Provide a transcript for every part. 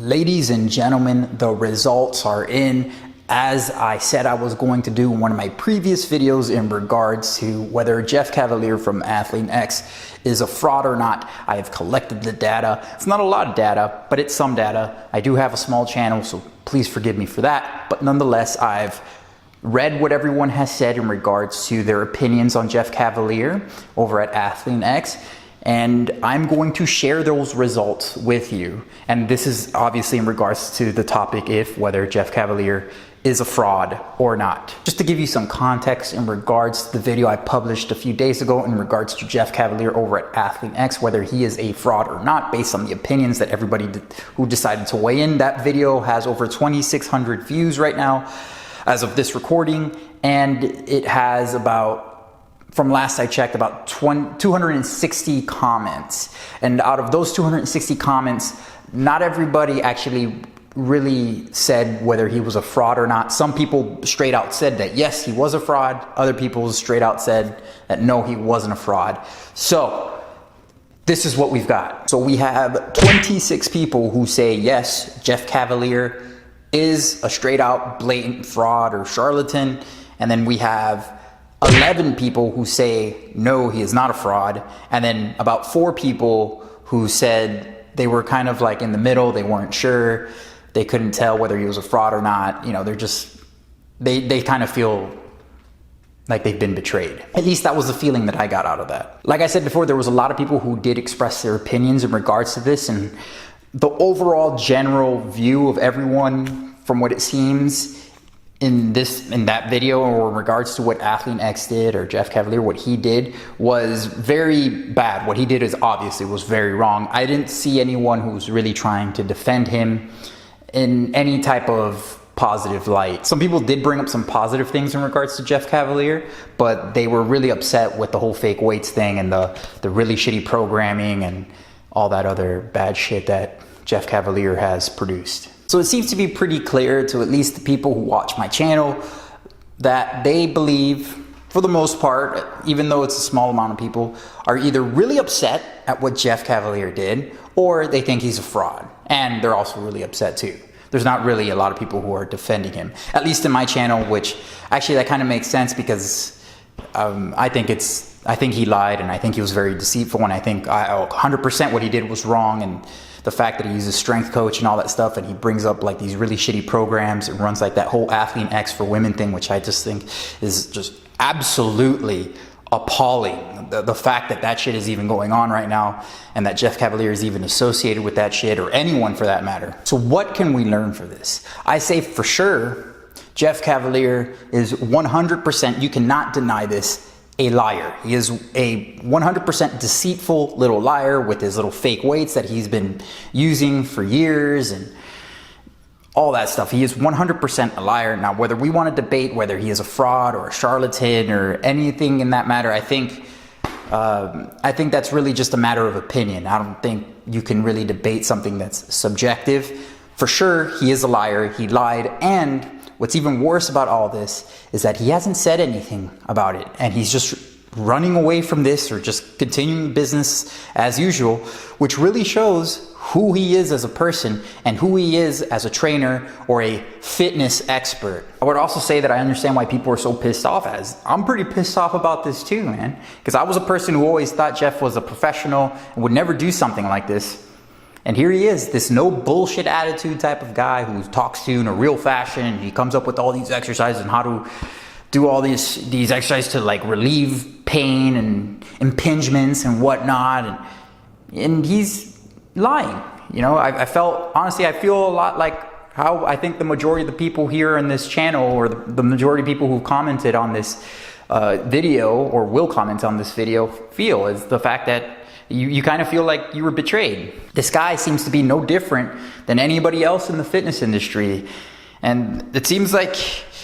Ladies and gentlemen, the results are in. As I said I was going to do in one of my previous videos in regards to whether Jeff Cavaliere from Athlean-X is a fraud or not, I have collected the data. It's not a lot of data, but it's some data. I do have a small channel, so please forgive me for that. But nonetheless, I've read what everyone has said in regards to their opinions on Jeff Cavaliere over at Athlean-X. And I'm going to share those results with you. And this is obviously in regards to the topic whether Jeff Cavaliere is a fraud or not. Just to give you some context in regards to the video I published a few days ago in regards to Jeff Cavaliere over at Athlean-X, whether he is a fraud or not, based on the opinions that everybody who decided to weigh in. That video has over 2,600 views right now as of this recording, and it has about, from last I checked, about 260 comments. And out of those 260 comments, not everybody actually really said whether he was a fraud or not. Some people straight out said that yes, he was a fraud. Other people straight out said that no, he wasn't a fraud. So this is what we've got. So we have 26 people who say yes, Jeff Cavaliere is a straight out blatant fraud or charlatan. And then we have 11 people who say no, he is not a fraud. And then about 4 people who said they were kind of like in the middle. They weren't sure. They couldn't tell whether he was a fraud or not. You know, they're just, they kind of feel like they've been betrayed. At least that was the feeling that I got out of that. Like I said before, there was a lot of people who did express their opinions in regards to this, and the overall general view of everyone, from what it seems in that video, or in regards to what Athlean-X did or Jeff Cavaliere, what he did was very bad. What he did is obviously was very wrong. I didn't see anyone who was really trying to defend him in any type of positive light. Some people did bring up some positive things in regards to Jeff Cavaliere, but they were really upset with the whole fake weights thing and the really shitty programming and all that other bad shit that Jeff Cavaliere has produced. So it seems to be pretty clear to at least the people who watch my channel that they believe, for the most part, even though it's a small amount of people, are either really upset at what Jeff Cavaliere did, or they think he's a fraud. And they're also really upset too. There's not really a lot of people who are defending him, at least in my channel, which actually that kind of makes sense because I think he lied, and I think he was very deceitful, and I think 100% what he did was wrong. And the fact that he uses strength coach and all that stuff, and he brings up like these really shitty programs and runs like that whole Athlean-X for women thing, which I just think is just absolutely appalling. The fact that that shit is even going on right now, and that Jeff Cavaliere is even associated with that shit, or anyone for that matter. So what can we learn for this? I say for sure, Jeff Cavaliere is 100%, you cannot deny this, a liar. He is a 100% deceitful little liar with his little fake weights that he's been using for years and all that stuff. He is 100% a liar. Now, whether we want to debate whether he is a fraud or a charlatan or anything in that matter, I think that's really just a matter of opinion. I don't think you can really debate something that's subjective. For sure, he is a liar. He lied. And what's even worse about all this is that he hasn't said anything about it. And he's just running away from this, or just continuing business as usual, which really shows who he is as a person and who he is as a trainer or a fitness expert. I would also say that I understand why people are so pissed off, as I'm pretty pissed off about this too, man. Because I was a person who always thought Jeff was a professional and would never do something like this. And here he is, this no bullshit attitude type of guy who talks to you in a real fashion. He comes up with all these exercises and how to do all these exercises to like relieve pain and impingements and whatnot. And he's lying. You know, honestly, I feel a lot like how I think the majority of the people here in this channel, or the majority of people who commented on this video or will comment on this video, feel, is the fact that you kind of feel like you were betrayed. This guy seems to be no different than anybody else in the fitness industry. And it seems like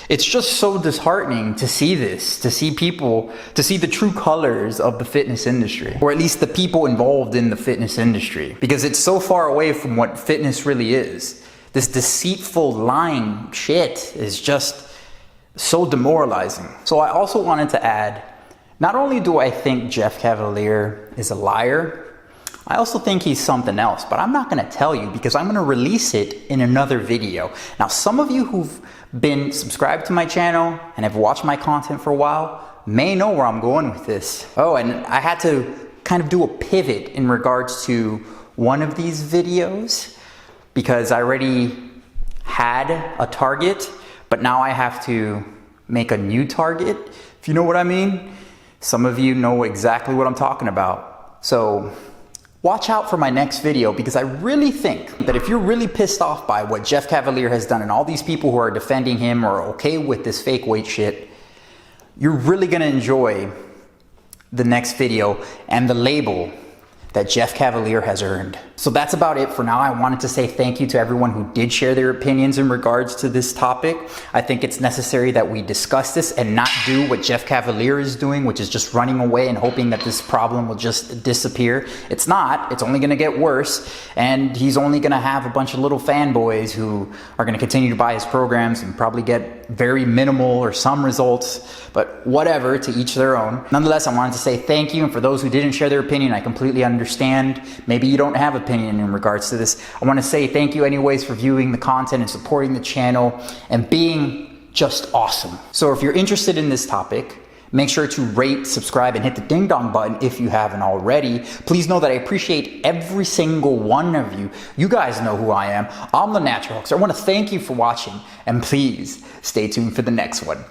it's just so disheartening to see this, to see the true colors of the fitness industry, or at least the people involved in the fitness industry, because it's so far away from what fitness really is. This deceitful, lying shit is just so demoralizing. So I also wanted to add, not only do I think Jeff Cavaliere is a liar, I also think he's something else, but I'm not gonna tell you because I'm gonna release it in another video. Now, some of you who've been subscribed to my channel and have watched my content for a while may know where I'm going with this. Oh, and I had to kind of do a pivot in regards to one of these videos because I already had a target, but now I have to make a new target, if you know what I mean. Some of you know exactly what I'm talking about. So watch out for my next video because I really think that if you're really pissed off by what Jeff Cavaliere has done and all these people who are defending him or okay with this fake weight shit, you're really gonna enjoy the next video and the label that Jeff Cavaliere has earned. So that's about it for now. I wanted to say thank you to everyone who did share their opinions in regards to this topic. I think it's necessary that we discuss this and not do what Jeff Cavaliere is doing, which is just running away and hoping that this problem will just disappear. It's not. It's only gonna get worse, and he's only gonna have a bunch of little fanboys who are gonna continue to buy his programs and probably get very minimal or some results, but whatever, to each their own. Nonetheless, I wanted to say thank you, and for those who didn't share their opinion, I completely understand. Maybe you don't have opinion in regards to this. I want to say thank you anyways for viewing the content and supporting the channel and being just awesome. So if you're interested in this topic, make sure to rate, subscribe, and hit the ding dong button if you haven't already. Please know that I appreciate every single one of you. You guys know who I am. I'm the Natural Hulkster. I want to thank you for watching, and please stay tuned for the next one.